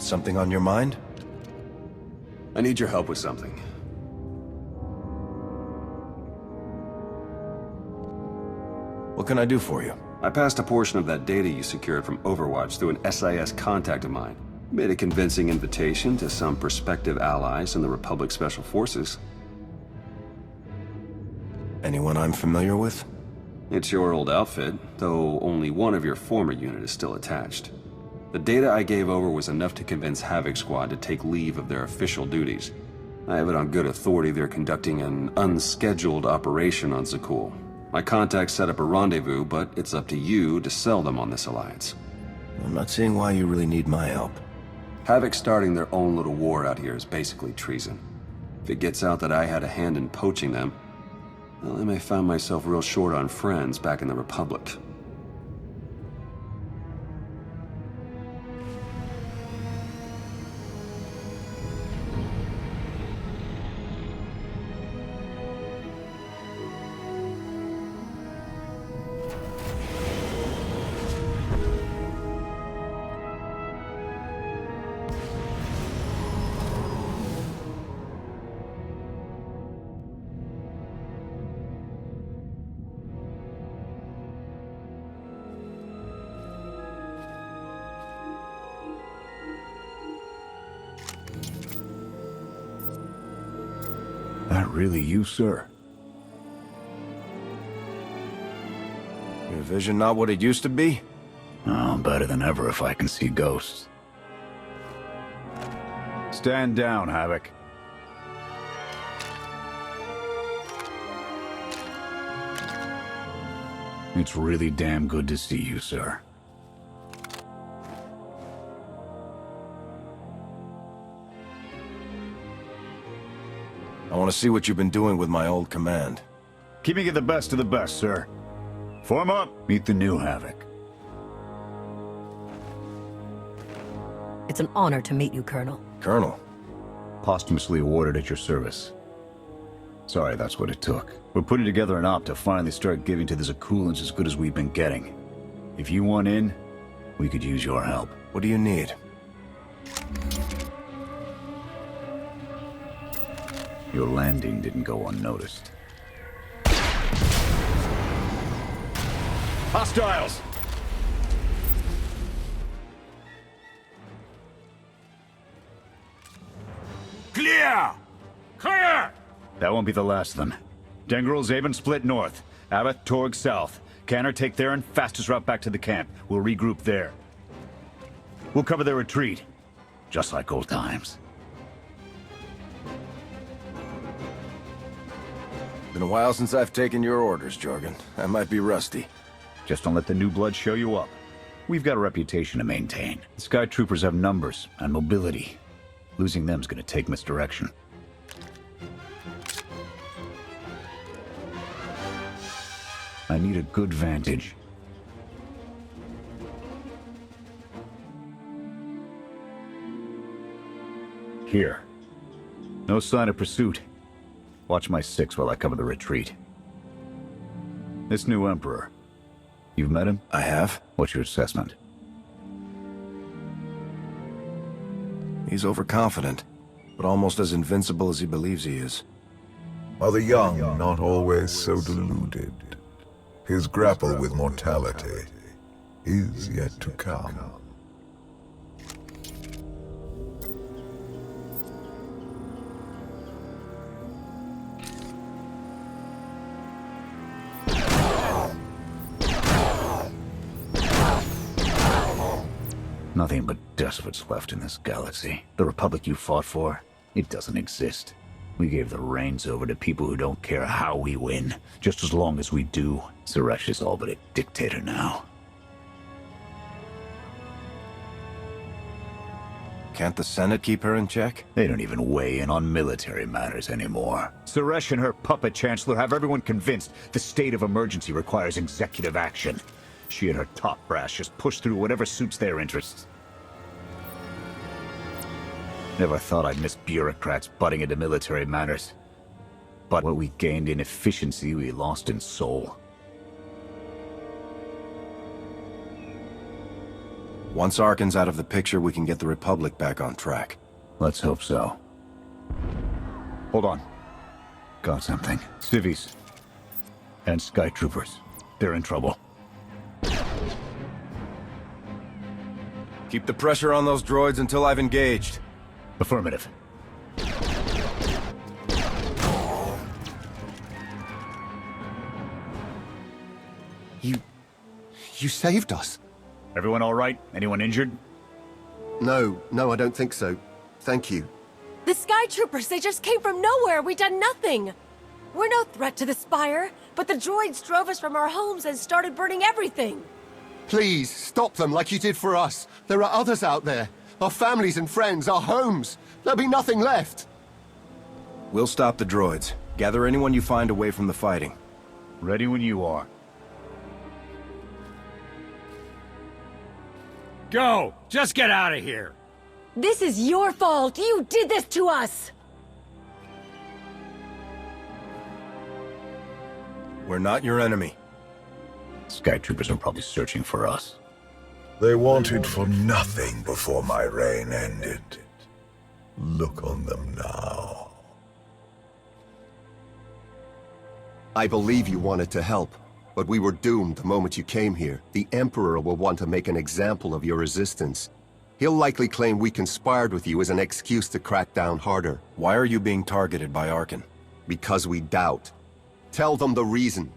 Something on your mind? I need your help with something. What can I do for you? I passed a portion of that data you secured from Overwatch through an SIS contact of mine. Made a convincing invitation to some prospective allies in the Republic Special Forces. Anyone I'm familiar with? It's your old outfit, though only one of your former unit is still attached. The data I gave over was enough to convince Havoc Squad to take leave of their official duties. I have it on good authority they're conducting an unscheduled operation on Zakul. My contacts set up a rendezvous, but it's up to you to sell them on this alliance. I'm not seeing why you really need my help. Havoc starting their own little war out here is basically treason. If it gets out that I had a hand in poaching them, well, I may find myself real short on friends back in the Republic. That really you, sir? Your vision not what it used to be? Oh, better than ever if I can see ghosts. Stand down, Havoc. It's really damn good to see you, sir. I want to see what you've been doing with my old command. Keeping it the best of the best, sir. Form up, meet the new Havoc. It's an honor to meet you, Colonel. Colonel? Posthumously awarded at your service. Sorry, that's what it took. We're putting together an op to finally start giving to the Zakulans as good as we've been getting. If you want in, we could use your help. What do you need? Your landing didn't go unnoticed. Hostiles! Clear! Clear! That won't be the last of them. Dengril, Zaven split north. Abath, Torg south. Canner take there and fastest route back to the camp. We'll regroup there. We'll cover their retreat. Just like old times. Been a while since I've taken your orders, Jorgen. I might be rusty. Just don't let the new blood show you up. We've got a reputation to maintain. The Sky Troopers have numbers and mobility. Losing them's gonna take misdirection. I need a good vantage. Here. No sign of pursuit. Watch my six while I cover the retreat. This new Emperor. You've met him? I have. What's your assessment? He's overconfident, but almost as invincible as he believes he is. Are the young not always so deluded? His grapple with mortality is yet to come. Nothing but despots left in this galaxy. The Republic you fought for, it doesn't exist. We gave the reins over to people who don't care how we win, just as long as we do. Suresh is all but a dictator now. Can't the Senate keep her in check? They don't even weigh in on military matters anymore. Suresh and her puppet chancellor have everyone convinced the state of emergency requires executive action. She and her top brass just push through whatever suits their interests. Never thought I'd miss bureaucrats butting into military matters. But what we gained in efficiency, we lost in soul. Once Arkin's out of the picture, we can get the Republic back on track. Let's hope so. Hold on. Got something. Civvies. And Sky Troopers. They're in trouble. Keep the pressure on those droids until I've engaged. Affirmative. You saved us. Everyone all right? Anyone injured? No, I don't think so. Thank you. The Sky Troopers, they just came from nowhere. We done nothing. We're no threat to the Spire, but the droids drove us from our homes and started burning everything. Please, stop them like you did for us. There are others out there. Our families and friends, our homes. There'll be nothing left. We'll stop the droids. Gather anyone you find away from the fighting. Ready when you are. Go! Just get out of here! This is your fault. You did this to us. We're not your enemy. Sky Troopers are probably searching for us. They wanted for nothing before my reign ended. Look on them now. I believe you wanted to help, but we were doomed the moment you came here. The Emperor will want to make an example of your resistance. He'll likely claim we conspired with you as an excuse to crack down harder. Why are you being targeted by Arkin? Because we doubt. Tell them the reason.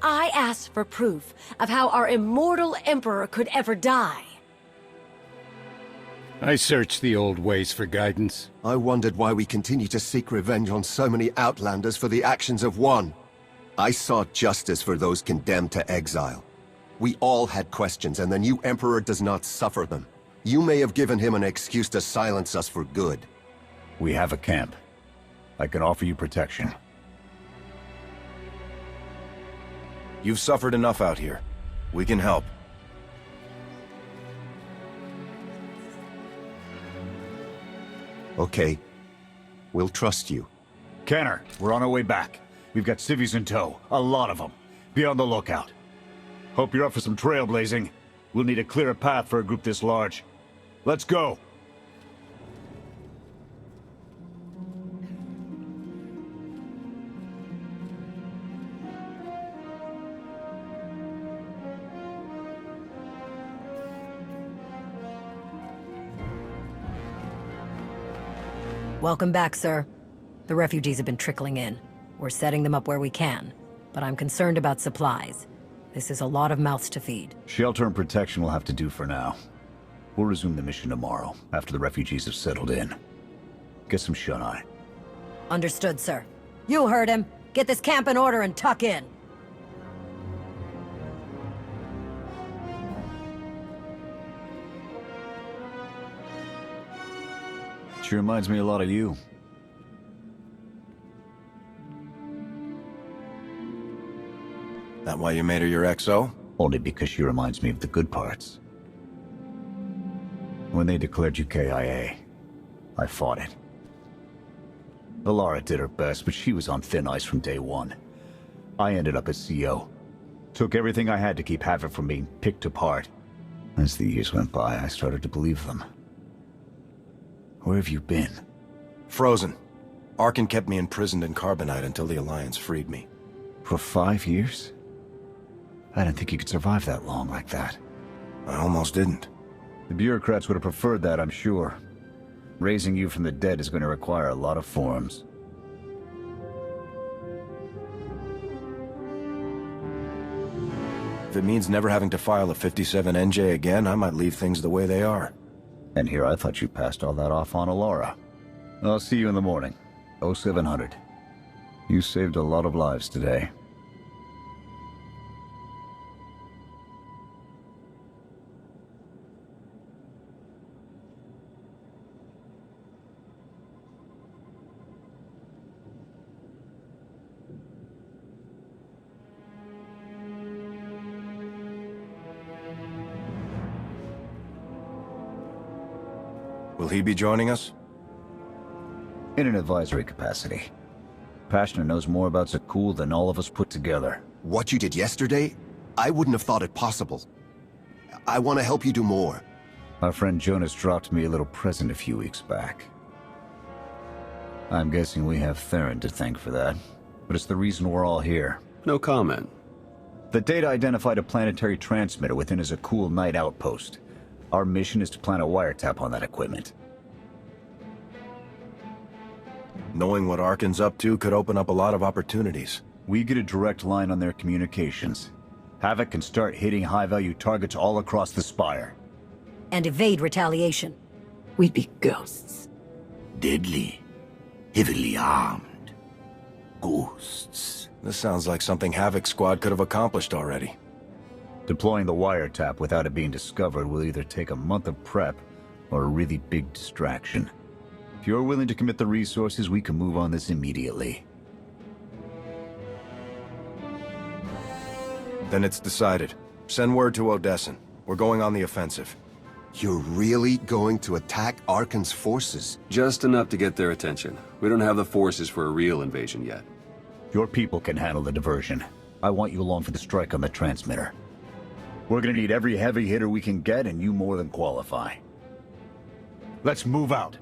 I asked for proof of how our immortal Emperor could ever die. I searched the old ways for guidance. I wondered why we continue to seek revenge on so many Outlanders for the actions of one. I sought justice for those condemned to exile. We all had questions, and the new Emperor does not suffer them. You may have given him an excuse to silence us for good. We have a camp. I can offer you protection. You've suffered enough out here. We can help. Okay. We'll trust you. Canner, we're on our way back. We've got civvies in tow. A lot of them. Be on the lookout. Hope you're up for some trailblazing. We'll need a clearer path for a group this large. Let's go! Welcome back, sir. The refugees have been trickling in. We're setting them up where we can, but I'm concerned about supplies. This is a lot of mouths to feed. Shelter and protection will have to do for now. We'll resume the mission tomorrow, after the refugees have settled in. Get some shut-eye. Understood, sir. You heard him. Get this camp in order and tuck in. She reminds me a lot of you. That why you made her your XO? Only because she reminds me of the good parts. When they declared you KIA, I fought it. Alara did her best, but she was on thin ice from day one. I ended up as CO. Took everything I had to keep Havoc from being picked apart. As the years went by, I started to believe them. Where have you been? Frozen. Arkin kept me imprisoned in Carbonite until the Alliance freed me. For 5 years? I didn't think you could survive that long like that. I almost didn't. The bureaucrats would have preferred that, I'm sure. Raising you from the dead is going to require a lot of forms. If it means never having to file a 57 NJ again, I might leave things the way they are. And here I thought you passed all that off on Alara. I'll see you in the morning. 0700. You saved a lot of lives today. Will he be joining us? In an advisory capacity. Pashner knows more about Zakul than all of us put together. What you did yesterday, I wouldn't have thought it possible. I want to help you do more. Our friend Jonas dropped me a little present a few weeks back. I'm guessing we have Theron to thank for that, but it's the reason we're all here. No comment. The data identified a planetary transmitter within his Akul Night outpost. Our mission is to plant a wiretap on that equipment. Knowing what Arkan's up to could open up a lot of opportunities. We get a direct line on their communications. Havoc can start hitting high-value targets all across the Spire. And evade retaliation. We'd be ghosts. Deadly. Heavily armed. Ghosts. This sounds like something Havoc Squad could have accomplished already. Deploying the wiretap without it being discovered will either take a month of prep or a really big distraction. If you're willing to commit the resources, we can move on this immediately. Then it's decided. Send word to Odessen. We're going on the offensive. You're really going to attack Arkan's forces? Just enough to get their attention. We don't have the forces for a real invasion yet. Your people can handle the diversion. I want you along for the strike on the transmitter. We're gonna need every heavy hitter we can get, and you more than qualify. Let's move out.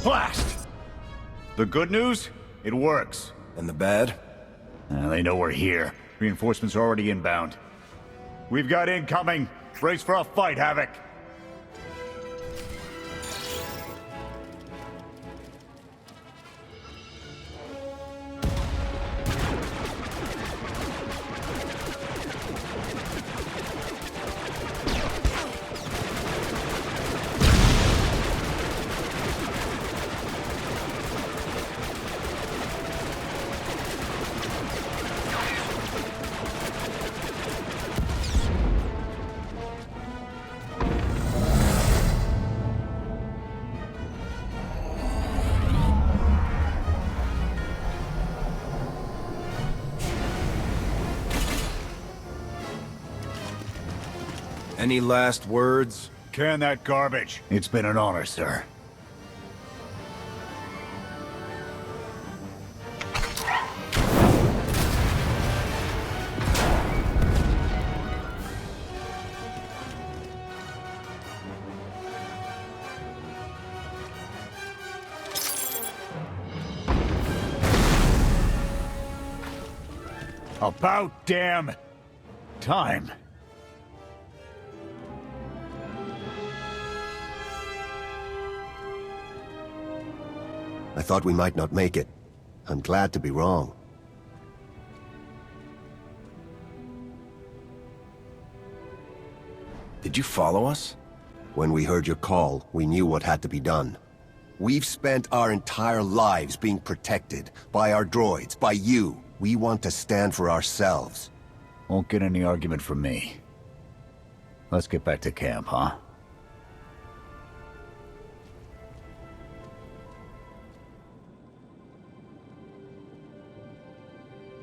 Blast! The good news? It works. And the bad? They know we're here. Reinforcements are already inbound. We've got incoming. Brace for a fight, Havoc. Any last words? Can that garbage. It's been an honor, sir. About damn time. I thought we might not make it. I'm glad to be wrong. Did you follow us? When we heard your call, we knew what had to be done. We've spent our entire lives being protected by our droids, by you. We want to stand for ourselves. Won't get any argument from me. Let's get back to camp, huh?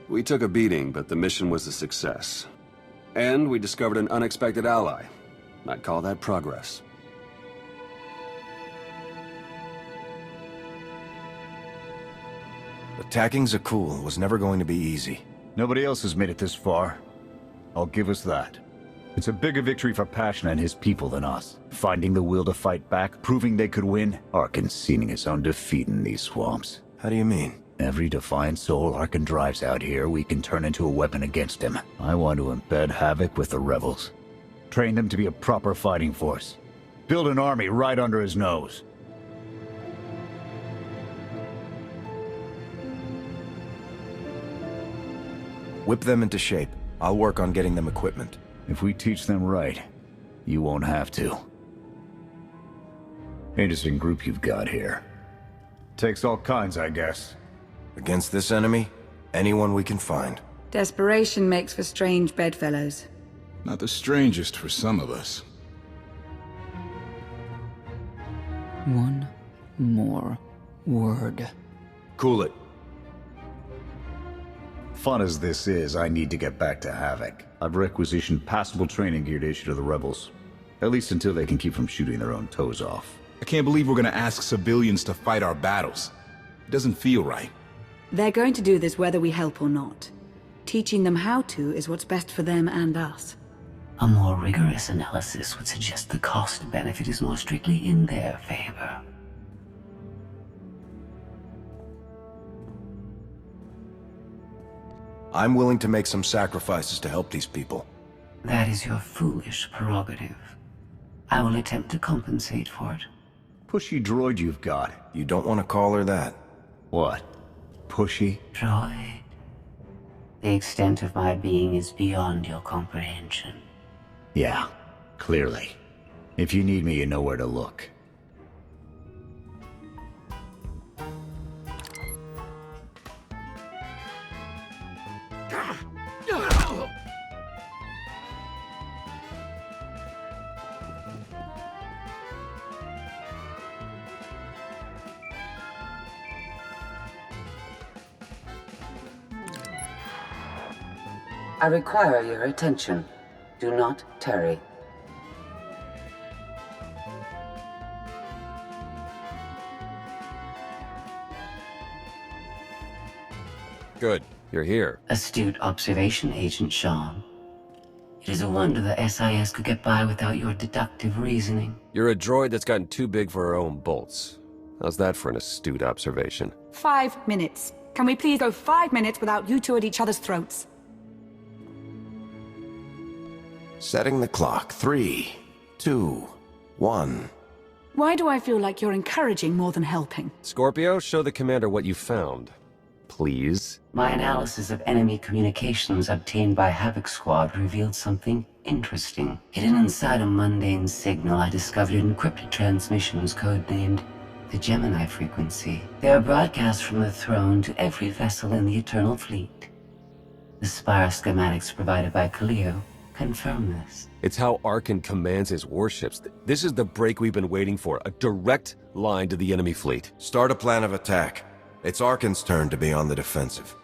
We took a beating, but the mission was a success. And we discovered an unexpected ally. I'd call that progress. Attacking Zakul was never going to be easy. Nobody else has made it this far. I'll give us that. It's a bigger victory for Passion and his people than us. Finding the will to fight back, proving they could win, or conceding his own defeat in these swamps. How do you mean? Every defiant soul Arkan drives out here, we can turn into a weapon against him. I want to embed Havoc with the rebels. Train them to be a proper fighting force. Build an army right under his nose. Whip them into shape. I'll work on getting them equipment. If we teach them right, you won't have to. Interesting group you've got here. Takes all kinds, I guess. Against this enemy, anyone we can find. Desperation makes for strange bedfellows. Not the strangest for some of us. One more word. Cool it. Fun as this is, I need to get back to Havoc. I've requisitioned passable training gear to issue to the rebels. At least until they can keep from shooting their own toes off. I can't believe we're gonna ask civilians to fight our battles. It doesn't feel right. They're going to do this whether we help or not. Teaching them how to is what's best for them and us. A more rigorous analysis would suggest the cost-benefit is more strictly in their favor. I'm willing to make some sacrifices to help these people. That is your foolish prerogative. I will attempt to compensate for it. Pushy droid you've got. You don't want to call her that. What? Pushy? Droid. The extent of my being is beyond your comprehension. Yeah, clearly. If you need me, you know where to look. I require your attention. Do not tarry. Good. You're here. Astute observation, Agent Shawn. It is a wonder the SIS could get by without your deductive reasoning. You're a droid that's gotten too big for her own bolts. How's that for an astute observation? 5 minutes. Can we please go 5 minutes without you two at each other's throats? Setting the clock. 3, 2, 1. Why do I feel like you're encouraging more than helping? Scorpio, show the commander what you found. Please. My analysis of enemy communications obtained by Havoc Squad revealed something interesting. Hidden inside a mundane signal, I discovered an encrypted transmissions codenamed the Gemini frequency. They are broadcast from the throne to every vessel in the Eternal Fleet. The Spire schematics provided by Kaleo confirm this. It's how Arkan commands his warships. This is the break we've been waiting for. A direct line to the enemy fleet. Start a plan of attack. It's Arkan's turn to be on the defensive.